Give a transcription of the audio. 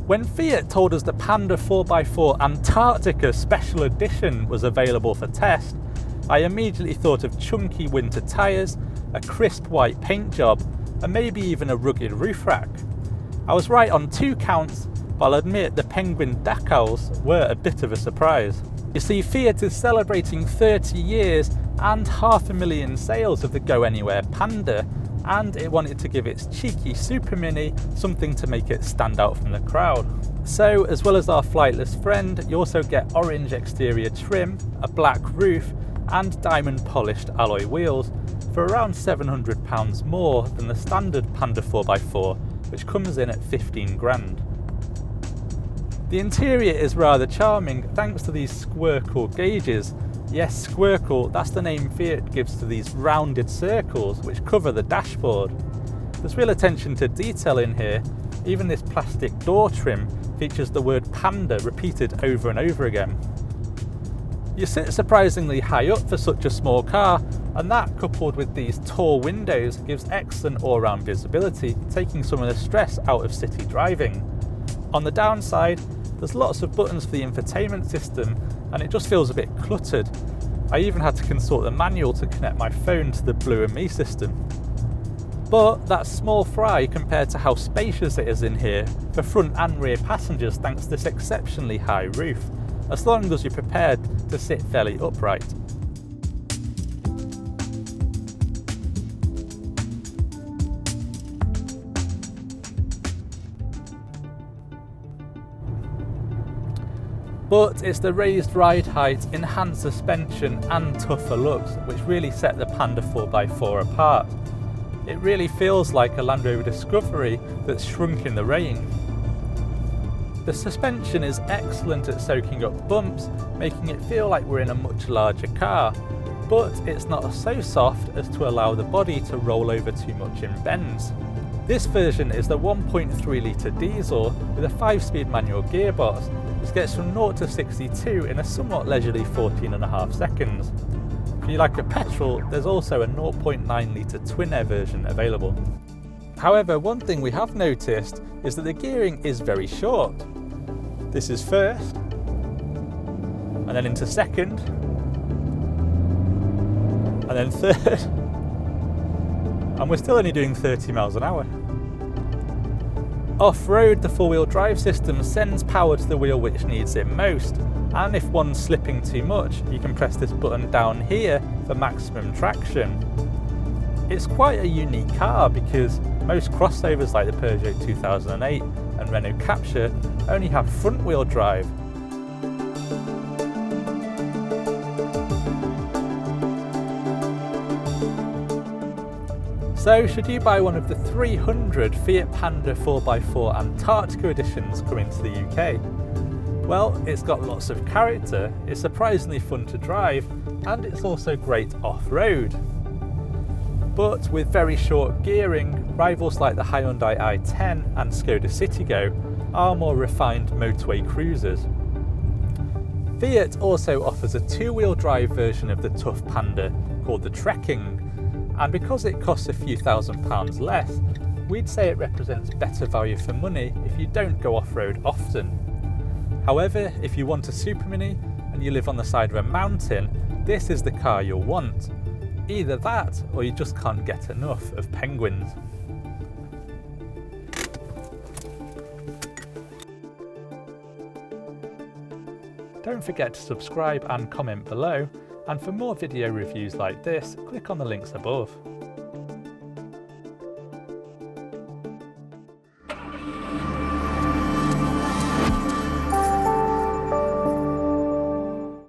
When Fiat told us the Panda 4x4 Antartica Special Edition was available for test, I immediately thought of chunky winter tyres, a crisp white paint job, and maybe even a rugged roof rack. I was right on 2 counts, but I'll admit the penguin decals were a bit of a surprise. You see, Fiat is celebrating 30 years and 500,000 sales of the Go Anywhere Panda, and it wanted to give its cheeky Super Mini something to make it stand out from the crowd. So, as well as our flightless friend, you also get orange exterior trim, a black roof, and diamond polished alloy wheels for around £700 more than the standard Panda 4x4, which comes in at 15 grand. The interior is rather charming thanks to these squircle gauges. Yes, squircle, that's the name Fiat gives to these rounded circles which cover the dashboard. There's real attention to detail in here. Even this plastic door trim features the word Panda repeated over and over again. You sit surprisingly high up for such a small car, and that coupled with these tall windows gives excellent all-round visibility, taking some of the stress out of city driving. On the downside, there's lots of buttons for the infotainment system, and it just feels a bit cluttered. I even had to consult the manual to connect my phone to the Blue and Me system. But that's small fry compared to how spacious it is in here for front and rear passengers thanks to this exceptionally high roof, as long as you're prepared to sit fairly upright. But it's the raised ride height, enhanced suspension and tougher looks which really set the Panda 4x4 apart. It really feels like a Land Rover Discovery that's shrunk in the rain. The suspension is excellent at soaking up bumps, making it feel like we're in a much larger car, but it's not so soft as to allow the body to roll over too much in bends. This version is the 1.3 litre diesel with a 5-speed manual gearbox, which gets from 0 to 62 in a somewhat leisurely 14.5 seconds. If you like a petrol, there's also a 0.9 litre twin-air version available. However, one thing we have noticed is that the gearing is very short. This is first, and then into second, and then third, and we're still only doing 30 miles an hour. Off-road, the four-wheel drive system sends power to the wheel which needs it most, and if one's slipping too much, you can press this button down here for maximum traction. It's quite a unique car because most crossovers like the Peugeot 2008 and Renault Captur only have front-wheel drive. So, should you buy one of the 300 Fiat Panda 4x4 Antartica editions coming to the UK? Well, it's got lots of character, it's surprisingly fun to drive, and it's also great off-road. But with very short gearing, rivals like the Hyundai i10 and Skoda Citigo are more refined motorway cruisers. Fiat also offers a 2-wheel drive version of the tough Panda called the Trekking, and because it costs a few £1,000s less, we'd say it represents better value for money if you don't go off-road often. However, if you want a Super Mini and you live on the side of a mountain, this is the car you'll want. Either that, or you just can't get enough of penguins. Don't forget to subscribe and comment below, and for more video reviews like this, click on the links above.